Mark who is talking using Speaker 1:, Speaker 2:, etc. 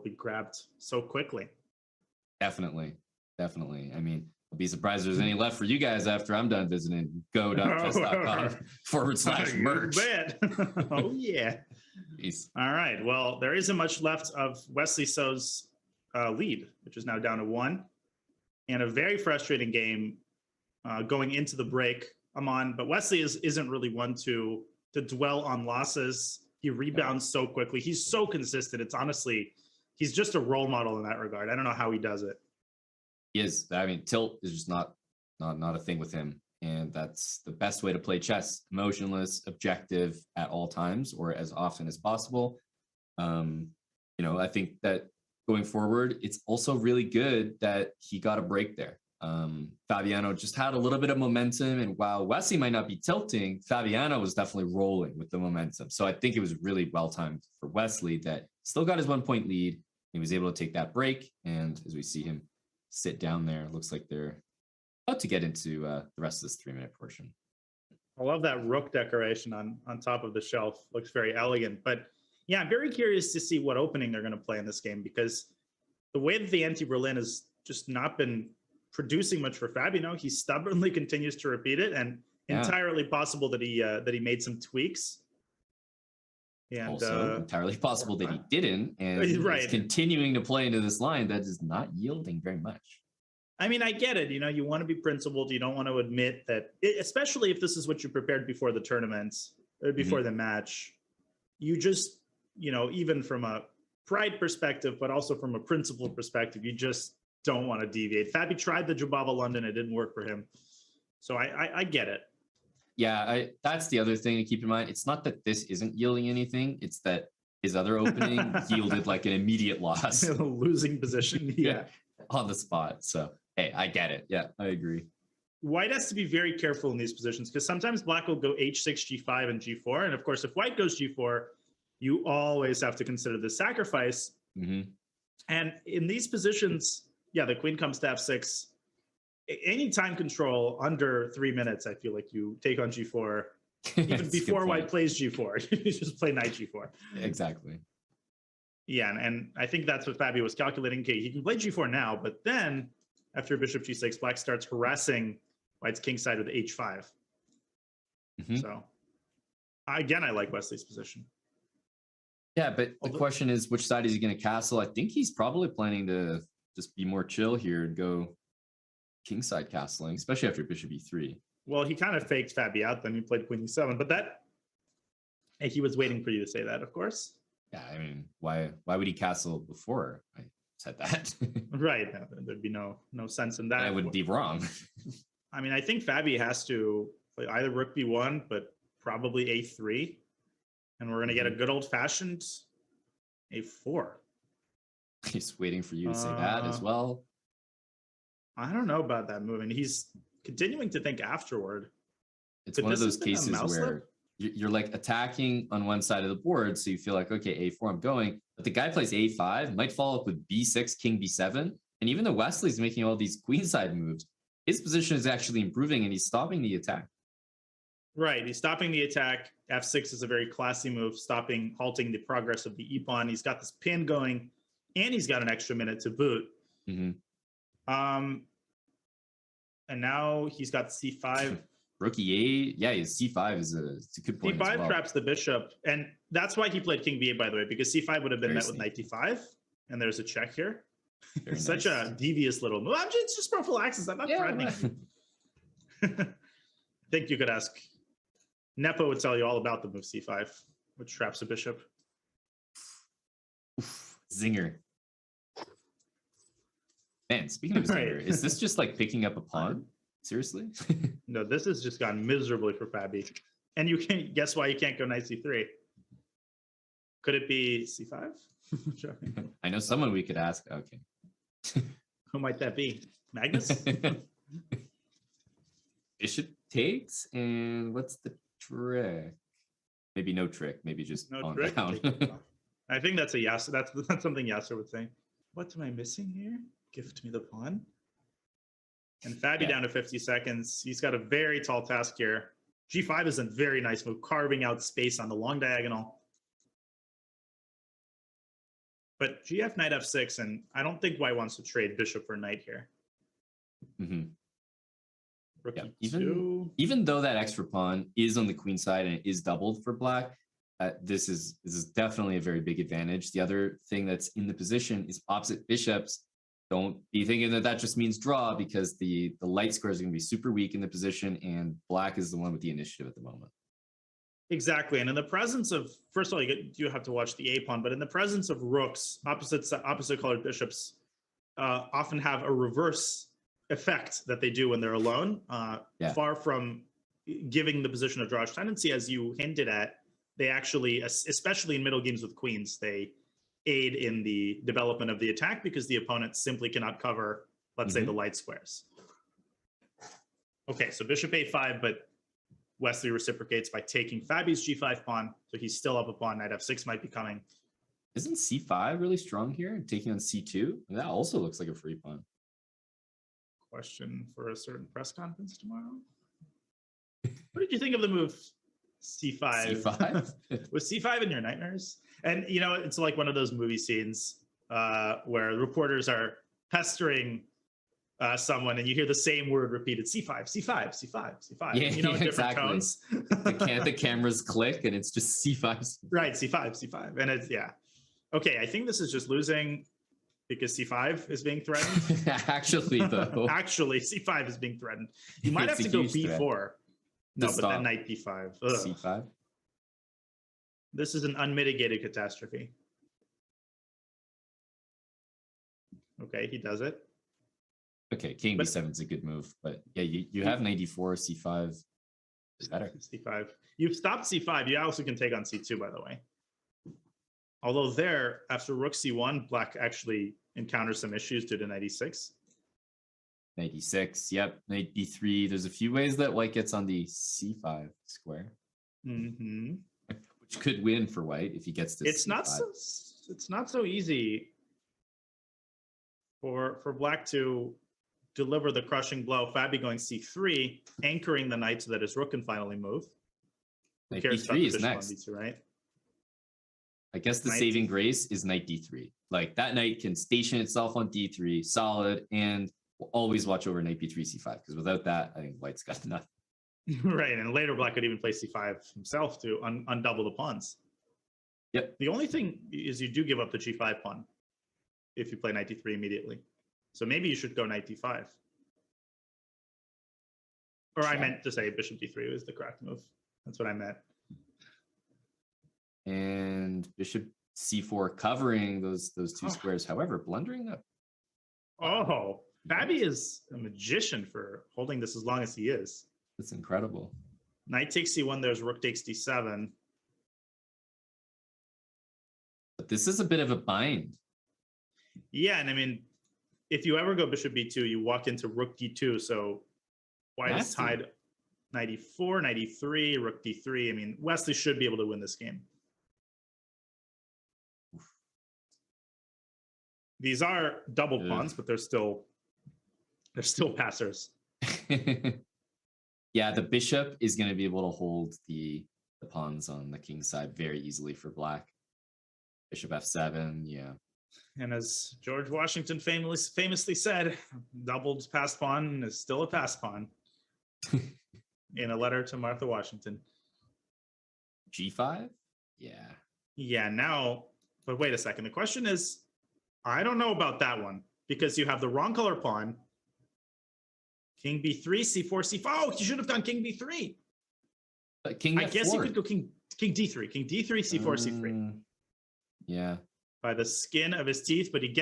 Speaker 1: be grabbed so quickly.
Speaker 2: Definitely. Definitely. I mean, I'll be surprised if there's any left for you guys after I'm done visiting go.chess.com/merch.
Speaker 1: Oh, yeah.
Speaker 2: Peace.
Speaker 1: All right. Well, there isn't much left of Wesley So's lead, which is now down to 1. And a very frustrating game going into the break. I'm on, but Wesley isn't really one to dwell on losses. He rebounds so quickly. He's so consistent. It's honestly, he's just a role model in that regard. I don't know how he does it.
Speaker 2: He is. I mean, tilt is just not a thing with him. And that's the best way to play chess. Emotionless, objective at all times or as often as possible. I think that going forward, it's also really good that he got a break there. FAbiano just had a little bit of momentum, and while Wesley might not be tilting, FAbiano was definitely rolling with the momentum. So I think it was really well timed for Wesley that still got his 1-point lead. He was able to take that break, and as we see him sit down there, it looks like they're about to get into the rest of this 3-minute portion.
Speaker 1: I love that rook decoration on top of the shelf. Looks very elegant. But yeah, I'm very curious to see what opening they're going to play in this game, because the way that the anti-Berlin has just not been producing much for FAbiano, he stubbornly continues to repeat it, and entirely possible that he made some tweaks. And
Speaker 2: also entirely possible that he didn't, and he's continuing to play into this line that is not yielding very much.
Speaker 1: I mean, I get it. You want to be principled. You don't want to admit that, especially if this is what you prepared before the tournament, or before the match. You just, even from a pride perspective, but also from a principle perspective, you just don't want to deviate. Fabi tried the Jabava London. It didn't work for him. So I get it.
Speaker 2: Yeah, that's the other thing to keep in mind. It's not that this isn't yielding anything. It's that his other opening yielded like an immediate loss.
Speaker 1: A losing position. Yeah.
Speaker 2: On the spot. So, hey, I get it. Yeah, I agree.
Speaker 1: White has to be very careful in these positions, because sometimes black will go h6, g5, and g4. And of course, if white goes g4, you always have to consider the sacrifice. And in these positions, the queen comes to f6. Any time control under 3 minutes, I feel like you take on g4, even before white plays g4. You just play knight g4.
Speaker 2: Exactly.
Speaker 1: Yeah, and I think that's what Fabi was calculating. Okay, he can play g4 now, but then after bishop g6, black starts harassing white's kingside with h5. So again, I like Wesley's position.
Speaker 2: Yeah, but the question is, which side is he going to castle? I think he's probably planning to just be more chill here and go kingside castling, especially after bishop e3.
Speaker 1: Well, he kind of faked Fabi out, then he played queen e7, but he was waiting for you to say that, of course.
Speaker 2: Yeah, I mean, why would he castle before I said that?
Speaker 1: Right, there'd be no sense in that.
Speaker 2: I would be wrong.
Speaker 1: I mean, I think Fabi has to play either rook b1, but probably a3, and we're going to get a good old-fashioned a4.
Speaker 2: He's waiting for you to say that as well.
Speaker 1: I don't know about that move, and he's continuing to think afterward.
Speaker 2: It's one of those cases where you're like attacking on one side of the board, so you feel like, okay, a4, I'm going. But the guy plays a5, might follow up with b6, king b7. And even though Wesley's making all these queenside moves, his position is actually improving, and he's stopping the attack.
Speaker 1: Right, he's stopping the attack. f6 is a very classy move, halting the progress of the e-pawn. He's got this pin going, and he's got an extra minute to boot. And now he's got c5.
Speaker 2: Rook e8. Yeah, his c5 is a good point.
Speaker 1: c5 traps the bishop, and that's why he played king b8, by the way, because c5 would have been met with knight d5, and there's a check here. It's such a devious little move. It's just prophylaxis. I'm not threatening you. I think you could ask. Nepo would tell you all about the move c5, which traps a bishop.
Speaker 2: Zinger. Man, speaking of zinger, is this just like picking up a pawn? Seriously?
Speaker 1: No, this has just gone miserably for Fabi. And you can't guess why you can't go knight c3. Could it be c5?
Speaker 2: I know someone we could ask. Okay.
Speaker 1: Who might that be? Magnus?
Speaker 2: Bishop takes, and what's the trick? Maybe no trick. Maybe just
Speaker 1: no
Speaker 2: pawn
Speaker 1: trick.
Speaker 2: down.
Speaker 1: I think that's a Yasser. That's something Yasser would say. What am I missing here? Gift me the pawn. And Fabi down to 50 seconds. He's got a very tall task here. G5 is a very nice move, carving out space on the long diagonal. But GF knight f6, and I don't think white wants to trade bishop for knight here. Rook E2.
Speaker 2: Even though that extra pawn is on the queen side and it is doubled for black, this is definitely a very big advantage. The other thing that's in the position is opposite bishops. Don't be thinking that that just means draw, because the light squares are going to be super weak in the position, and black is the one with the initiative at the moment.
Speaker 1: Exactly. And in the presence of, first of all, you have to watch the A pawn, but in the presence of rooks, opposite colored bishops often have a reverse effect that they do when they're alone. Far from giving the position a drawish tendency, as you hinted at, they actually, especially in middle games with queens, they aid in the development of the attack because the opponent simply cannot cover, let's say, the light squares. Okay, so bishop a5, but Wesley reciprocates by taking Fabi's g5 pawn, so he's still up a pawn. Knight f6 might be coming.
Speaker 2: Isn't c5 really strong here, taking on c2? That also looks like a free pawn.
Speaker 1: Question for a certain press conference tomorrow. What did you think of the move c5?
Speaker 2: c5?
Speaker 1: Was c5 in your nightmares? And, you know, it's like one of those movie scenes where reporters are pestering someone and you hear the same word repeated: c5, c5, c5, c5.
Speaker 2: Yeah,
Speaker 1: you know, in different
Speaker 2: exactly.
Speaker 1: tones.
Speaker 2: The cameras click and it's just c5.
Speaker 1: Right, c5, c5. And it's, yeah. Okay, I think this is just losing because c5 is being threatened.
Speaker 2: Actually, though.
Speaker 1: Actually, c5 is being threatened. You might have to go b4.
Speaker 2: Threat.
Speaker 1: No, but then knight b5. Ugh.
Speaker 2: c5?
Speaker 1: This is an unmitigated catastrophe. Okay, he does it.
Speaker 2: Okay, king b7 is a good move, but yeah, you have knight d4, c5 is better.
Speaker 1: c5. You've stopped c5. You also can take on c2, by the way. Although there, after rook c1, black actually encounters some issues due to knight e6.
Speaker 2: Knight e6, yep. Knight b3. There's a few ways that white gets on the c5 square, which could win for white if he gets this.
Speaker 1: It's not so easy for black to deliver the crushing blow. Fabi going c3, anchoring the knight so that his rook can finally move.
Speaker 2: Knight b3 is next.
Speaker 1: B2, right?
Speaker 2: I guess the saving grace is knight d3. Like, that knight can station itself on d3, solid, and will always watch over knight b3, c5, because without that, I think white's got nothing.
Speaker 1: Right, and later black could even play c5 himself to undouble the pawns.
Speaker 2: Yep.
Speaker 1: The only thing is you do give up the g5 pawn if you play knight d3 immediately. So maybe you should go knight d5. Or I meant to say bishop d3 was the correct move. That's what I meant.
Speaker 2: And bishop c4 covering those two squares. However, blundering up.
Speaker 1: Oh, Fabi is a magician for holding this as long as he is.
Speaker 2: That's incredible.
Speaker 1: Knight takes c1, there's rook takes d7.
Speaker 2: But this is a bit of a bind.
Speaker 1: Yeah, and I mean, if you ever go bishop b2, you walk into rook d2, so white is tied knight e4, knight e3, rook d3. I mean, Wesley should be able to win this game. These are double pawns, but they're still passers.
Speaker 2: Yeah, the bishop is going to be able to hold the pawns on the king side very easily for black. Bishop f7, yeah.
Speaker 1: And as George Washington famously said, doubled passed pawn is still a passed pawn. In a letter to Martha Washington.
Speaker 2: g5? Yeah.
Speaker 1: Yeah, now, but wait a second. The question is, I don't know about that one, because you have the wrong color pawn. King b3, c4, c5. Oh, you should have done king b3.
Speaker 2: King
Speaker 1: I guess you could go king d3. King d3, c4, c3.
Speaker 2: Yeah.
Speaker 1: By the skin of his teeth, but he gets